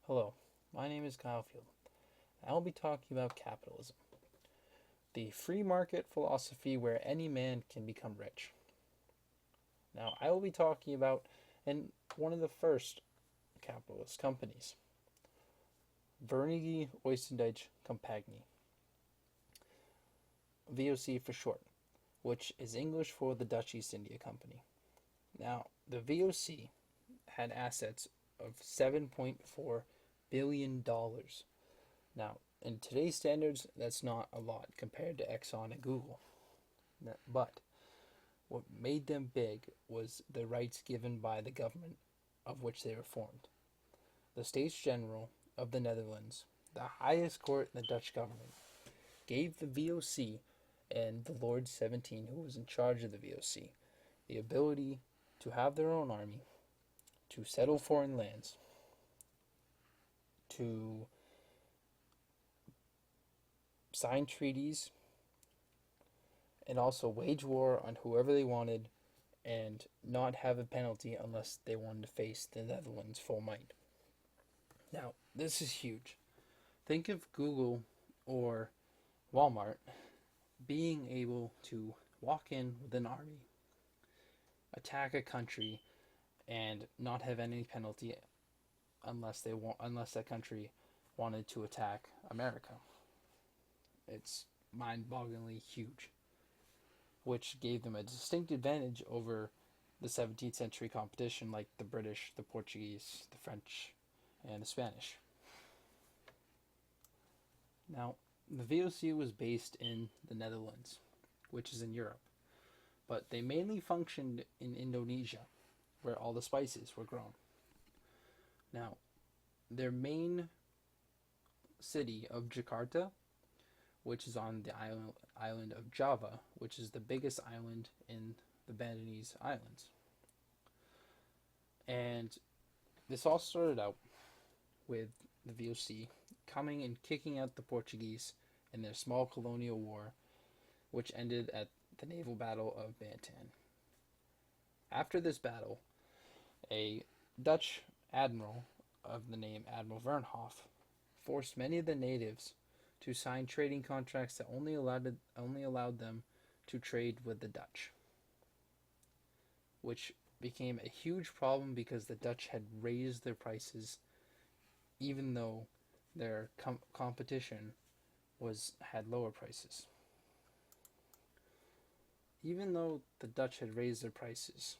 Hello, my name is Kyle Field. I will be talking about capitalism, the free market philosophy where any man can become rich. Now, I will be talking about one of the first capitalist companies, Verenigde Oostenrijksche Compagnie, VOC for short, which is English for the Dutch East India Company. Now, the VOC had assets of $7.4 billion. Now, in today's standards, that's not a lot compared to Exxon and Google. But what made them big was the rights given by the government of which they were formed. The States General of the Netherlands, the highest court in the Dutch government, gave the VOC and the Lord 17, who was in charge of the VOC, the ability to have their own army, to settle foreign lands, to sign treaties, and also wage war on whoever they wanted and not have a penalty unless they wanted to face the Netherlands full might. Now, this is huge. Think of Google or Walmart being able to walk in with an army, attack a country, and not have any penalty unless that country wanted to attack America. It's mind-bogglingly huge, which gave them a distinct advantage over the 17th century competition like the British, the Portuguese, the French, and the Spanish. Now, the VOC was based in the Netherlands, which is in Europe, but they mainly functioned in Indonesia, where all the spices were grown. Now, their main city of Jakarta, which is on the island of Java, which is the biggest island in the Bandanese Islands. And this all started out with the VOC coming and kicking out the Portuguese in their small colonial war, which ended at the naval battle of Bantan. After this battle, a Dutch admiral of the name Admiral Vernhoff forced many of the natives to sign trading contracts that only allowed them to trade with the Dutch, which became a huge problem because the Dutch had raised their prices even though their competition had lower prices. Even though the Dutch had raised their prices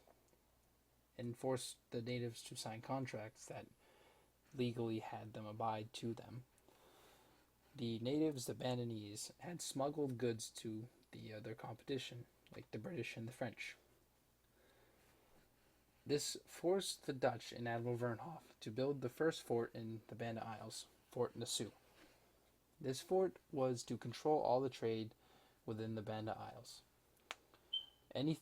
and forced the natives to sign contracts that legally had them abide to them, the natives, the Bandanese, had smuggled goods to their competition, like the British and the French. This forced the Dutch and Admiral Vernhoff to build the first fort in the Banda Isles, Fort Nassau. This fort was to control all the trade within the Banda Isles. Any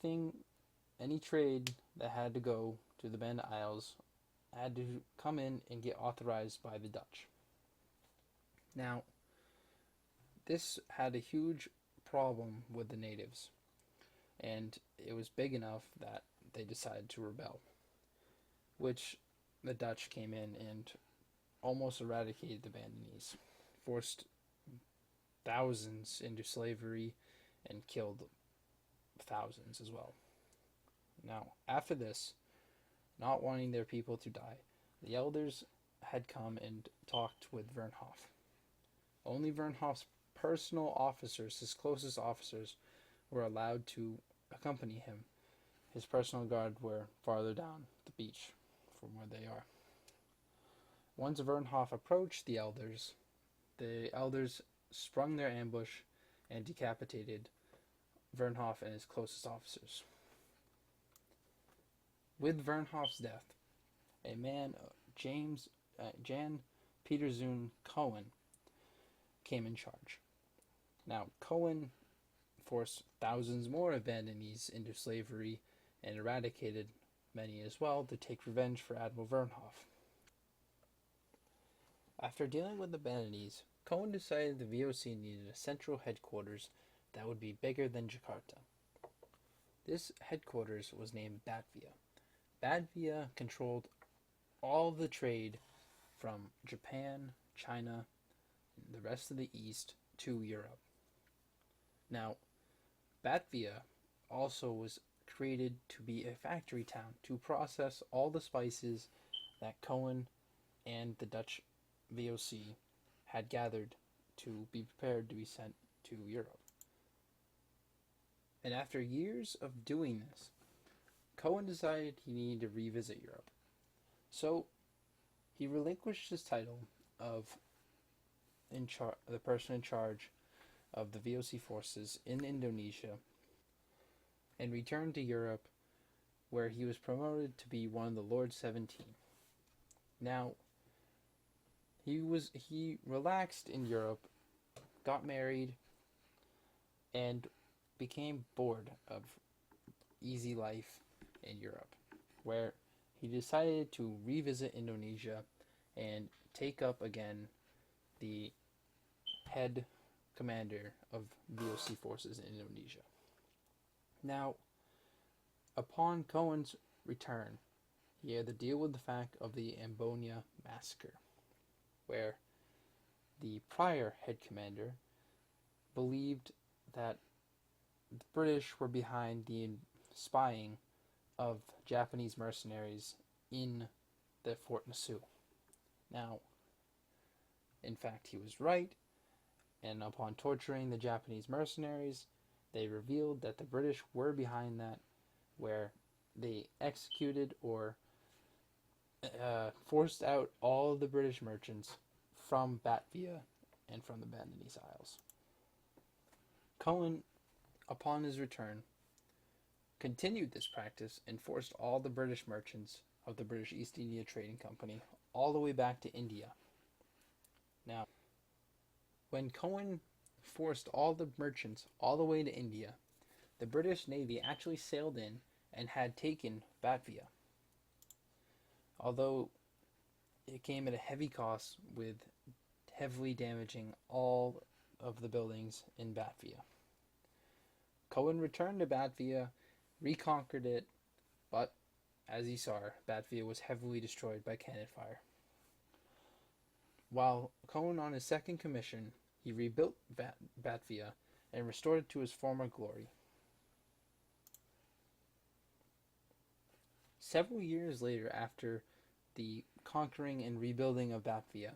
trade that had to go to the Banda Isles had to come in and get authorized by the Dutch. Now, this had a huge problem with the natives, and it was big enough that they decided to rebel, which the Dutch came in and almost eradicated the Bandanese, forced thousands into slavery, and killed thousands as well. Now, after this, not wanting their people to die, the elders had come and talked with Vernhoff. Only Vernhoff's personal officers, his closest officers, were allowed to accompany him. His personal guard were farther down the beach from where they are. Once Vernhoff approached the elders sprung their ambush and decapitated Vernhoff and his closest officers. With Vernhoff's death, a man, Jan Pieterszoon Cohen, came in charge. Now, Cohen forced thousands more of Bandanese into slavery and eradicated many as well to take revenge for Admiral Vernhoff. After dealing with the Bandanese, Cohen decided the VOC needed a central headquarters that would be bigger than Jakarta. This headquarters was named Batavia. Batavia controlled all the trade from Japan, China, and the rest of the East to Europe. Now, Latvia also was created to be a factory town to process all the spices that Cohen and the Dutch VOC had gathered to be prepared to be sent to Europe. And after years of doing this, Cohen decided he needed to revisit Europe. So he relinquished his title of the person in charge of the VOC forces in Indonesia and returned to Europe, where he was promoted to be one of the Lord 17. Now, he relaxed in Europe, got married, and became bored of easy life in Europe, where he decided to revisit Indonesia and take up again the head commander of VOC forces in Indonesia. Now, upon Cohen's return, he had to deal with the fact of the Ambonia massacre, where the prior head commander believed that the British were behind the spying of Japanese mercenaries in the Fort Nassau. Now, in fact, he was right, and upon torturing the Japanese mercenaries, they revealed that the British were behind that, where they executed or forced out all the British merchants from Latvia and from the Bandinese Isles. Cohen, upon his return, continued this practice and forced all the British merchants of the British East India Trading Company all the way back to India. Now, when Cohen forced all the merchants all the way to India, the British Navy actually sailed in and had taken Latvia, although it came at a heavy cost with heavily damaging all of the buildings in Latvia. Cohen returned to Latvia, reconquered it, but as he saw, Latvia was heavily destroyed by cannon fire. While Cohen on his second commission, he rebuilt Latvia and restored it to his former glory. Several years later, after the conquering and rebuilding of Latvia,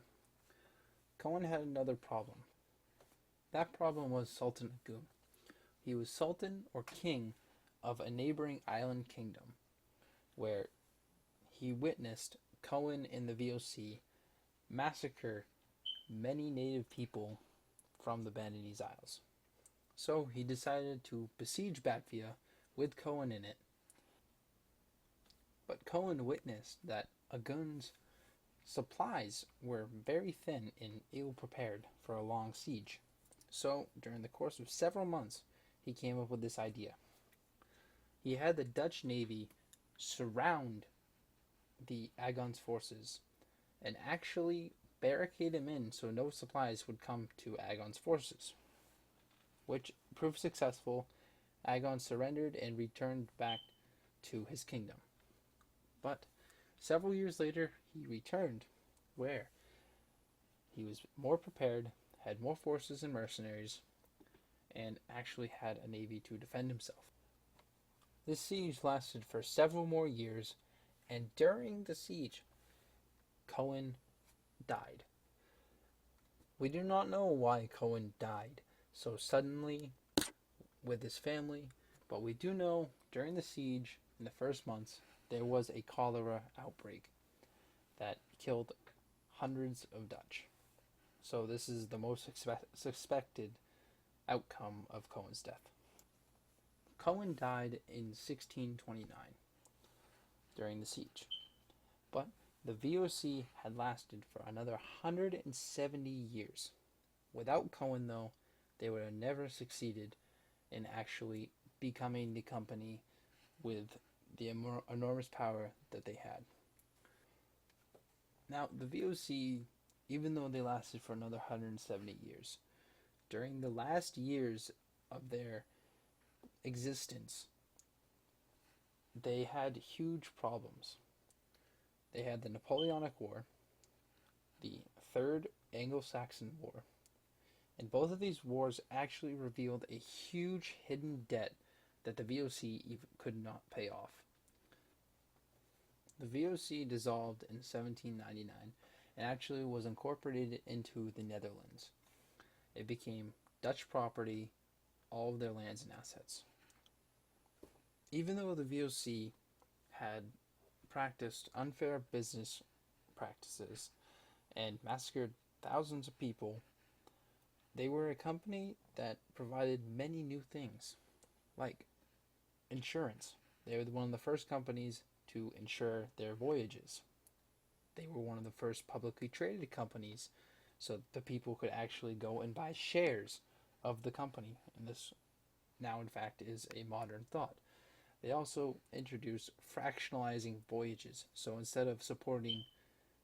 Cohen had another problem. That problem was Sultan Agung. He was sultan or king of a neighboring island kingdom, where he witnessed Cohen and the VOC massacre many native people from the Bandinese Isles. So he decided to besiege Latvia with Cohen in it. But Cohen witnessed that Agung's supplies were very thin and ill-prepared for a long siege. So, during the course of several months, he came up with this idea. He had the Dutch Navy surround the Agung's forces and actually barricade him in so no supplies would come to Agung's forces, which proved successful. Agung surrendered and returned back to his kingdom. But several years later, he returned, where he was more prepared, had more forces and mercenaries, and actually had a navy to defend himself. This siege lasted for several more years, and during the siege, Cohen died. We do not know why Cohen died so suddenly with his family, but we do know during the siege, in the first months, there was a cholera outbreak that killed hundreds of Dutch. So this is the most suspected outcome of Cohen's death. Cohen died in 1629 during the siege, but the VOC had lasted for another 170 years. Without Cohen, though, they would have never succeeded in actually becoming the company with the enormous power that they had. Now, the VOC, even though they lasted for another 170 years, during the last years of their existence, they had huge problems. They had the Napoleonic War, the Third Anglo-Saxon War. And both of these wars actually revealed a huge hidden debt that the VOC even could not pay off. The VOC dissolved in 1799 and actually was incorporated into the Netherlands. It became Dutch property, all of their lands and assets. Even though the VOC had practiced unfair business practices and massacred thousands of people, they were a company that provided many new things, like insurance. They were one of the first companies to insure their voyages. They were one of the first publicly traded companies, so the people could actually go and buy shares of the company. And this now, in fact, is a modern thought. They also introduced fractionalizing voyages. So instead of supporting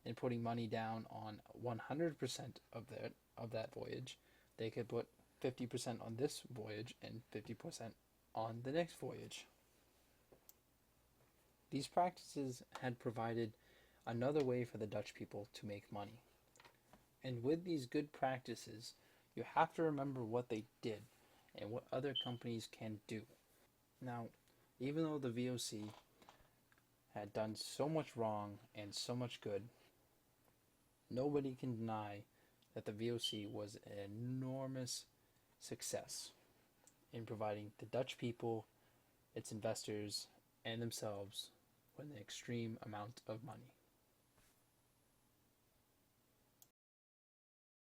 and putting money down on 100% of that voyage, they could put 50% on this voyage and 50% on the next voyage. These practices had provided another way for the Dutch people to make money. And with these good practices, you have to remember what they did and what other companies can do. Now, even though the VOC had done so much wrong and so much good, nobody can deny that the VOC was an enormous success in providing the Dutch people, its investors, and themselves with an extreme amount of money.